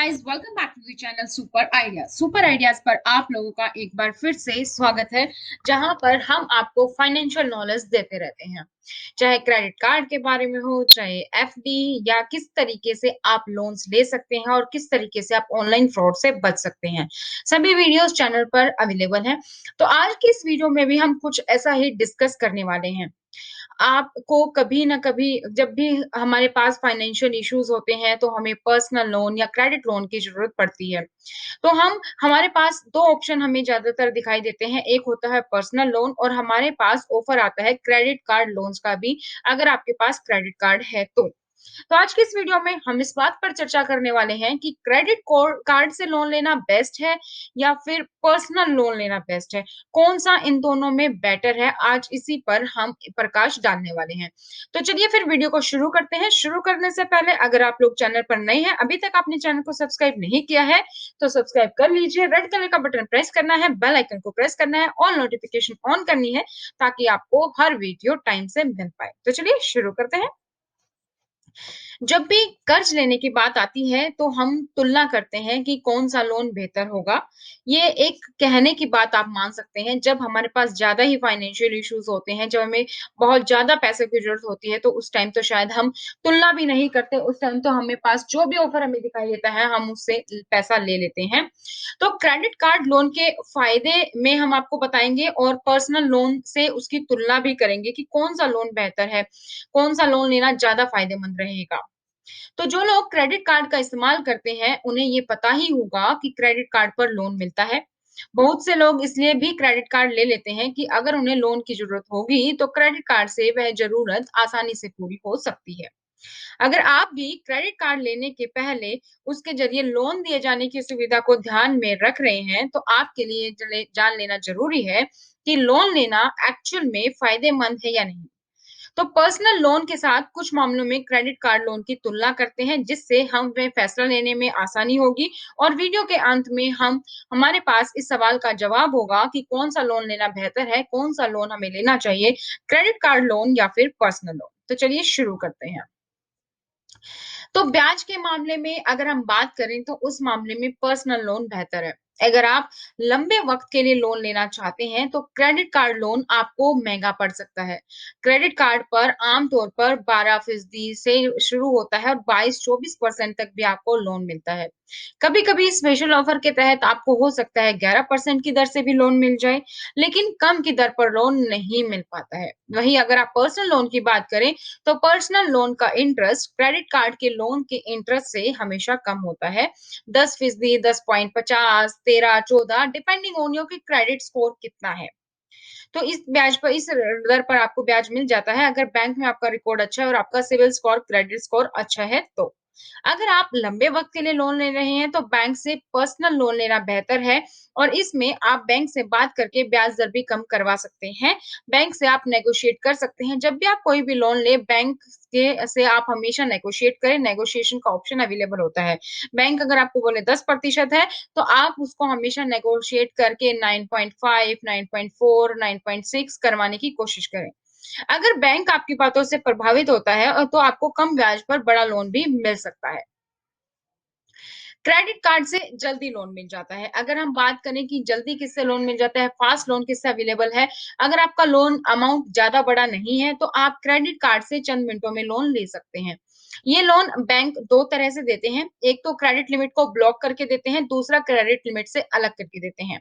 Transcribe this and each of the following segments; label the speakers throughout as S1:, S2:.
S1: Guys, welcome back to the channel super ideas पर आप लोगों का एक बार फिर से स्वागत है। जहां पर हम आपको फाइनेंशियल नॉलेज देते रहते हैं, चाहे क्रेडिट कार्ड के बारे में हो, चाहे एफडी, या किस तरीके से आप लोन्स ले सकते हैं और किस तरीके से आप ऑनलाइन फ्रॉड से बच सकते हैं। सभी वीडियोस चैनल पर अवेलेबल हैं। तो आज की इस वीडियो में भी हम कुछ ऐसा ही डिस्कस करने वाले हैं। आपको कभी ना कभी जब भी हमारे पास फाइनेंशियल इश्यूज होते हैं, तो हमें पर्सनल लोन या क्रेडिट लोन की ज़रूरत पड़ती है। तो हम हमारे पास 2 ऑप्शन हमें ज़्यादातर दिखाई देते हैं, एक होता है पर्सनल लोन और हमारे पास ऑफर आता है क्रेडिट कार्ड लोन्स का भी, अगर आपके पास क्रेडिट कार्ड है तो। तो आज की इस वीडियो में हम इस बात पर चर्चा करने वाले हैं कि क्रेडिट कार्ड से लोन लेना बेस्ट है या फिर पर्सनल लोन लेना बेस्ट है। कौन-सा इन दोनों में बेटर है, आज इसी पर हम प्रकाश डालने वाले हैं। तो चलिए फिर वीडियो को शुरू करते हैं। शुरू करने से पहले अगर आप लोग चैनल पर नए हैं, अभी तक आपने चैनल को सब्सक्राइब नहीं किया है, तो सब्सक्राइब कर लीजिए। रेड कलर का बटन प्रेस करना है, बेल आइकन को प्रेस करना है, ऑल नोटिफिकेशन ऑन करनी है, ताकि आपको हर वीडियो टाइम से मिल पाए। तो चलिए शुरू करते हैं। जब भी कर्ज लेने की बात आती है, तो हम तुलना करते हैं कि कौन-सा लोन बेहतर होगा। ये एक कहने की बात आप मान सकते हैं, जब हमारे पास ज़्यादा ही फाइनेंशियल इश्यूज़ होते हैं, जब हमें बहुत ज़्यादा पैसे की ज़रूरत होती है, तो उस टाइम तो शायद हम तुलना भी नहीं करते, उस टाइम तो हमें पास जो भी ऑफ़र हमें दिखाई देता है, हम उससे पैसा ले लेते हैं। तो क्रेडिट कार्ड लोन के फ़ायदे में हम आपको बताएँगे और पर्सनल लोन से उसकी तुलना भी करेंगे कि कौन-सा लोन बेहतर है, कौन-सा लोन लेना ज़्यादा फ़ायदेमंद रहेगा। तो जो लोग क्रेडिट कार्ड का इस्तेमाल करते हैं, उन्हें ये पता ही होगा कि क्रेडिट कार्ड पर लोन मिलता है। बहुत से लोग इसलिए भी क्रेडिट कार्ड ले लेते हैं कि अगर उन्हें लोन की ज़रूरत होगी, तो क्रेडिट कार्ड से वह ज़रूरत आसानी से पूरी हो सकती है। अगर आप भी क्रेडिट कार्ड लेने के पहले उसके ज़रिए लोन दिए जाने की सुविधा को ध्यान में रख रहे हैं, तो आपके लिए जान लेना ज़रूरी है कि लोन लेना एक्चुअल में फ़ायदेमंद है या नहीं। तो पर्सनल लोन के साथ कुछ मामलों में क्रेडिट कार्ड लोन की तुलना करते हैं, जिससे हमें फैसला लेने में आसानी होगी और वीडियो के अंत में हम हमारे पास इस सवाल का जवाब होगा कि कौन-सा लोन लेना बेहतर है, कौन-सा लोन हमें लेना चाहिए, क्रेडिट कार्ड लोन या फिर पर्सनल लोन। तो चलिए शुरू करते हैं। तो ब्याज के मामले में अगर हम बात करें, तो उस मामले में पर्सनल लोन बेहतर है। अगर आप लंबे वक़्त के लिए लोन लेना चाहते हैं, तो क्रेडिट कार्ड लोन आपको महँगा पड़ सकता है। क्रेडिट कार्ड पर आम तौर पर 12% से शुरू होता है और 22-24% तक भी आपको लोन मिलता है। कभी-कभी स्पेशल ऑफर के तहत आपको हो सकता है 11% की दर से भी लोन मिल जाए, लेकिन कम की दर पर लोन नहीं मिल पाता है। वहीं अगर आप पर्सनल लोन की बात करें, तो पर्सनल लोन का इंटरेस्ट क्रेडिट कार्ड के लोन के इंटरेस्ट से हमेशा कम होता है। 10%, 10.50, 13, 14 डिपेंडिंग ऑन योर कि क्रेडिट स्कोर कितना है। तो इस दर पर आपको ब्याज मिल जाता है, अगर बैंक में आपका रिकॉर्ड अच्छा है और आपका सिविल स्कोर, क्रेडिट स्कोर अच्छा है तो। अगर आप लंबे वक़्त के लिए लोन ले रहे हैं, तो बैंक से पर्सनल लोन लेना बेहतर है और इसमें आप बैंक से बात करके ब्याज दर भी कम करवा सकते हैं। बैंक से आप नेगोशिएट कर सकते हैं। जब भी आप कोई भी लोन लें, बैंक के से आप हमेशा नेगोशिएट करें, नेगोशिएशन का ऑप्शन अवेलेबल होता है। बैंक अगर आपको बोले 10% है, तो आप उसको हमेशा नेगोशिएट करके 9.5, 9.4, 9.6 करवाने की कोशिश करें। अगर बैंक आपकी बातों से प्रभावित होता है तो आपको कम ब्याज पर बड़ा लोन भी मिल सकता है। क्रेडिट कार्ड से जल्दी लोन मिल जाता है। अगर हम बात करें कि जल्दी किससे लोन मिल जाता है, फास्ट लोन किससे अवेलेबल है, अगर आपका लोन अमाउंट ज़्यादा बड़ा नहीं है, तो आप क्रेडिट कार्ड से चंद मिनटों में लोन ले सकते हैं। ये लोन बैंक 2 तरह से देते हैं, एक तो क्रेडिट लिमिट को ब्लॉक करके देते हैं, दूसरा क्रेडिट लिमिट से अलग करके देते हैं।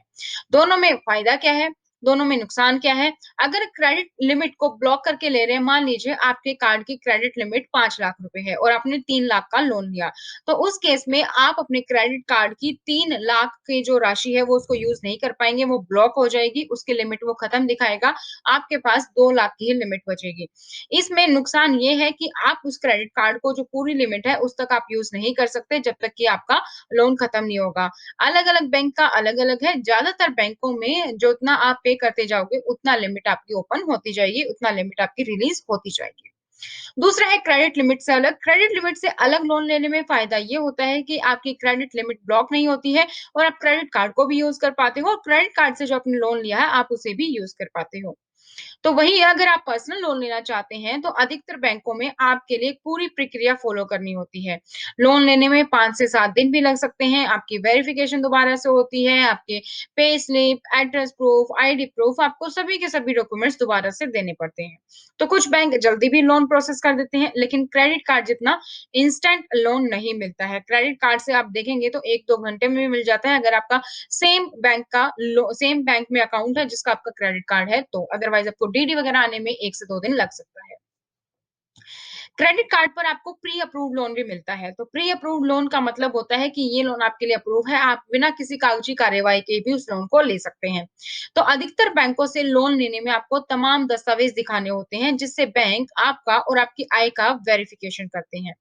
S1: दोनों में फ़ायदा क्या है? दोनों में नुकसान क्या है? अगर क्रेडिट लिमिट को ब्लॉक करके ले रहे हैं, मान लीजिए आपके कार्ड की क्रेडिट लिमिट 5 लाख रुपए है और आपने 3 लाख का लोन लिया। तो उस केस में आप अपने क्रेडिट कार्ड की 3 लाख की जो राशि है वो उसको यूज़ नहीं कर पाएँगे, वो ब्लॉक हो जाएगी, उसकी लिमिट वो खत्म दिखाएगा, आपके पास 2 लाख की ही लिमिट बचेगी। इसमें नुकसान ये है कि आप उस क्रेडिट कार्ड को जो पूरी लिमिट है उस तक आप यूज़ नहीं कर सकते जब तक कि आपका लोन खत्म नहीं होगा। अलग-अलग बैंक का अलग-अलग है, ज़्यादातर बैंकों में जितना आप पे करते जाओगे उतना लिमिट आपकी ओपन होती जाएगी, उतना लिमिट आपकी रिलीज़ होती जाएगी। दूसरा है क्रेडिट लिमिट से अलग। क्रेडिट लिमिट से अलग लोन लेने में फ़ायदा ये होता है कि आपकी क्रेडिट लिमिट ब्लॉक नहीं होती है और आप क्रेडिट कार्ड को भी यूज़ कर पाते हो और क्रेडिट कार्ड से जो आपने लोन लिया है, आप उसे भी यूज़ कर पाते हो। तो वहीं अगर आप पर्सनल लोन लेना चाहते हैं, तो अधिकतर बैंकों में आपके लिए पूरी प्रक्रिया फ़ॉलो करनी होती है। लोन लेने में 5 से 7 दिन भी लग सकते हैं, आपकी वेरिफ़िकेशन दोबारा से होती है, आपके pay slip, address proof, ID proof आपको सभी के सभी डॉक्यूमेंट्स दोबारा से देने पड़ते हैं। तो कुछ बैंक जल्दी भी लोन प्रोसेस कर देते हैं, लेकिन क्रेडिट कार्ड जितना इंस्टेंट लोन नहीं मिलता है। क्रेडिट कार्ड से आप देखेंगे तो 1-2 घंटे में भी मिल जाता है, अगर आपका सेम बैंक में अकाउंट है जिसका आपका क्रेडिट कार्ड है तो, अदरवाइज़ आपको डीडी वगैरह आने में 1 से 2 दिन लग सकता है। क्रेडिट कार्ड पर आपको प्री अप्रूव्ड लोन भी मिलता है। तो प्री अप्रूव्ड लोन का मतलब होता है कि ये लोन आपके लिए अप्रूव है, आप बिना किसी कागजी कार्यवाही के भी उस लोन को ले सकते हैं। तो अधिकतर बैंकों से लोन लेने में आपको तमाम दस्तावेज़ दिखाने होते हैं, जिससे बैंक आपका और आपकी आय का वेरिफिकेशन करते हैं।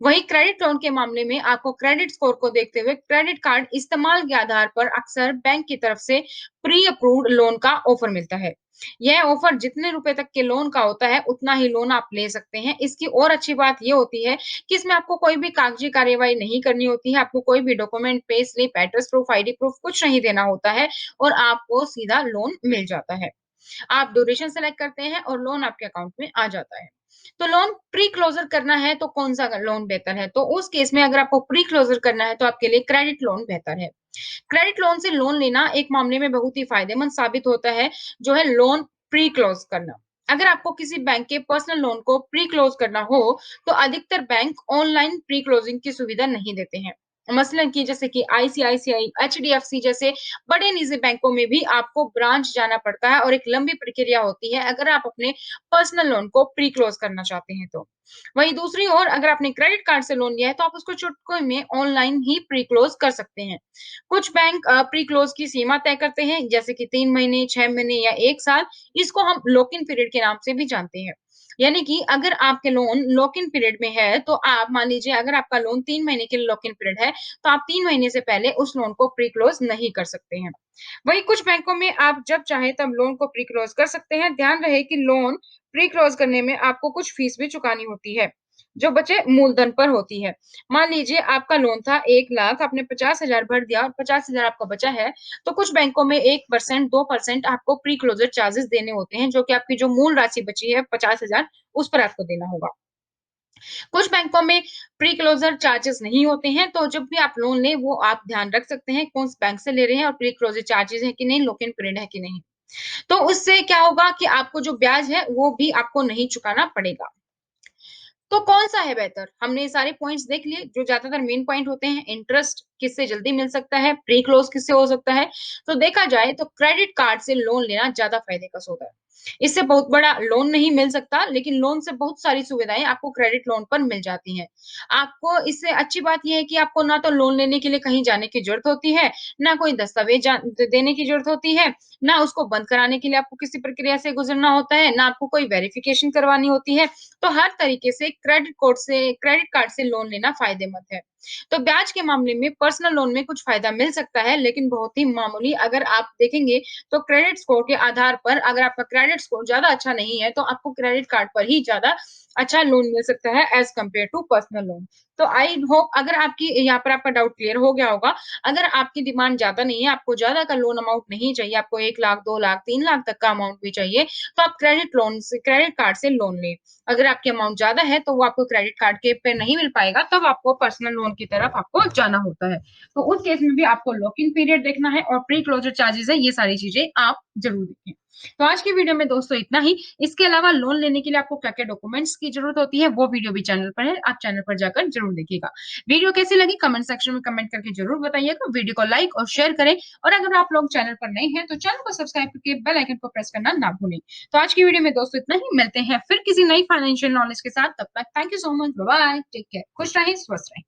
S1: वहीं क्रेडिट लोन के मामले में आपको क्रेडिट स्कोर को देखते हुए क्रेडिट कार्ड इस्तेमाल के आधार पर अक्सर बैंक की तरफ से प्री अप्रूव्ड लोन का ऑफर मिलता है। यह ऑफर जितने रुपए तक के लोन का होता है, उतना ही लोन आप ले सकते हैं। इसकी और अच्छी बात ये होती है कि इसमें आपको कोई भी कागजी कार्यवाही नहीं करनी होती है, आपको कोई भी document, pay slip, address proof, ID proof कुछ नहीं देना होता है और आपको सीधा लोन मिल जाता है। आप ड्यूरेशन सेलेक्ट करते हैं और लोन आपके अकाउंट में आ जाता है। तो लोन प्री क्लोज़र करना है तो कौन-सा लोन बेहतर है? तो उस केस में अगर आपको प्री क्लोज़र करना है तो आपके लिए क्रेडिट लोन बेहतर है। क्रेडिट लोन से लोन लेना एक मामले में बहुत ही फ़ायदेमंद साबित होता है, जो है लोन प्री क्लोज़ करना। अगर आपको किसी बैंक के पर्सनल लोन को प्री क्लोज़ करना हो, तो अधिकतर बैंक ऑनलाइन प्री क्लोज़िंग की सुविधा नहीं देते हैं। मसलन कि जैसे कि आईसीआईसीआई, एचडीएफसी जैसे बड़े निजी बैंकों में भी आपको ब्रांच जाना पड़ता है और एक लंबी प्रक्रिया होती है, अगर आप अपने पर्सनल लोन को प्री क्लोज़ करना चाहते हैं तो। वहीं दूसरी ओर अगर आपने क्रेडिट कार्ड से लोन लिया है, तो आप उसको चुटकी में ऑनलाइन ही प्री क्लोज़ कर सकते हैं। कुछ बैंक प्री क्लोज़ की सीमा तय करते हैं, जैसे कि 3 महीने, 6 महीने या 1 साल, इसको हम लॉक इन पीरियड के नाम से भी जानते हैं। यानी कि अगर आपके लोन लॉक इन पीरियड में है, तो आप मान लीजिए अगर आपका लोन 3 महीने के लिए लॉक इन पीरियड है, तो आप 3 महीने से पहले उस लोन को प्री क्लोज़ नहीं कर सकते हैं। वहीं कुछ बैंकों में आप जब चाहें तब लोन को प्री क्लोज़ कर सकते हैं। ध्यान रहे कि लोन प्री क्लोज़ करने में आपको कुछ फीस भी चुकानी होती है, जो बचे मूलधन पर होती है। मान लीजिए आपका लोन था 1 लाख, आपने 50,000 भर दिया और 50,000 आपका बचा है, तो कुछ बैंकों में 1% 2% आपको प्री क्लोज़र चार्जेज़ देने होते हैं, जो कि आपकी जो मूल राशि बची है 50,000 उस पर आपको देना होगा। कुछ बैंकों में प्री क्लोज़र चार्जेज़ नहीं होते हैं, तो जब भी आप लोन लें, वो आप ध्यान रख सकते हैं कौन से बैंक से ले रहे हैं और प्री क्लोज़र चार्जेज़ है कि नहीं, लॉक इन पीरियड है कि नहीं। तो उससे क्या होगा कि आपको जो ब्याज है, वो भी आपको नहीं चुकाना पड़ेगा। तो कौन-सा है बेहतर? हमने ये सारे पॉइंट्स देख लिए, जो ज़्यादातर मेन पॉइंट होते हैं, इंटरेस्ट किससे जल्दी मिल सकता है, प्री क्लोज़ किससे हो सकता है। तो देखा जाए तो क्रेडिट कार्ड से लोन लेना ज़्यादा फ़ायदे का सौदा है। इससे बहुत बड़ा लोन नहीं मिल सकता, लेकिन लोन से बहुत सारी सुविधाएँ आपको क्रेडिट लोन पर मिल जाती हैं। आपको इससे अच्छी बात ये है कि आपको ना तो लोन लेने के लिए कहीं जाने की ज़रूरत होती है, ना कोई दस्तावेज़ देने की ज़रूरत होती है, ना उसको बंद कराने के लिए आपको किसी प्रक्रिया से गुज़रना होता है, ना आपको कोई वेरिफ़िकेशन करवानी होती है। तो हर तरीके से क्रेडिट कार्ड से लोन लेना फ़ायदेमंद है। तो ब्याज के मामले में पर्सनल लोन में कुछ फ़ायदा मिल सकता है, लेकिन बहुत ही मामूली। अगर आप देखेंगे तो क्रेडिट स्कोर के आधार पर अगर आपका क्रेडिट स्कोर ज़्यादा अच्छा नहीं है, तो आपको क्रेडिट कार्ड पर ही ज़्यादा अच्छा लोन मिल सकता है as compare to personal loan. तो आई होप अगर आपकी यहाँ पर आपका डाउट क्लियर हो गया होगा। अगर आपकी डिमांड ज़्यादा नहीं है, आपको ज़्यादा का लोन अमाउंट नहीं चाहिए, आपको 1 लाख, 2 लाख, 3 लाख तक का अमाउंट भी चाहिए, तो आप क्रेडिट कार्ड से लोन लें। अगर आपकी अमाउंट ज़्यादा है, तो वो आपको क्रेडिट कार्ड के पे नहीं मिल पाएगा, तब आपको पर्सनल लोन की तरफ आपको जाना होता है। तो उस केस में भी आपको लॉक इन पीरियड देखना है और प्री क्लोज़र चार्जेज़ है, ये सारी चीज़ें आप ज़रूर देखें। तो आज की वीडियो में दोस्तों इतना ही। इसके अलावा लोन लेने के लिए आपको क्या-क्या डॉक्यूमेंट्स की ज़रूरत होती है, वो वीडियो भी चैनल पर है, आप चैनल पर जाकर ज़रूर देखिएगा। वीडियो कैसी लगी कमेंट सेक्शन में कमेंट करके ज़रूर बताइएगा, वीडियो को लाइक और शेयर करें और अगर आप लोग चैनल पर नए हैं, तो चैनल को सब्सक्राइब करके बेल आइकन को प्रेस करना ना भूलें। तो आज की वीडियो में दोस्तों इतना ही, मिलते हैं फिर किसी नई फाइनेंशियल नॉलेज के साथ, तब तक thank you so much, bye bye, take care, खुश रहें, स्वस्थ रहें।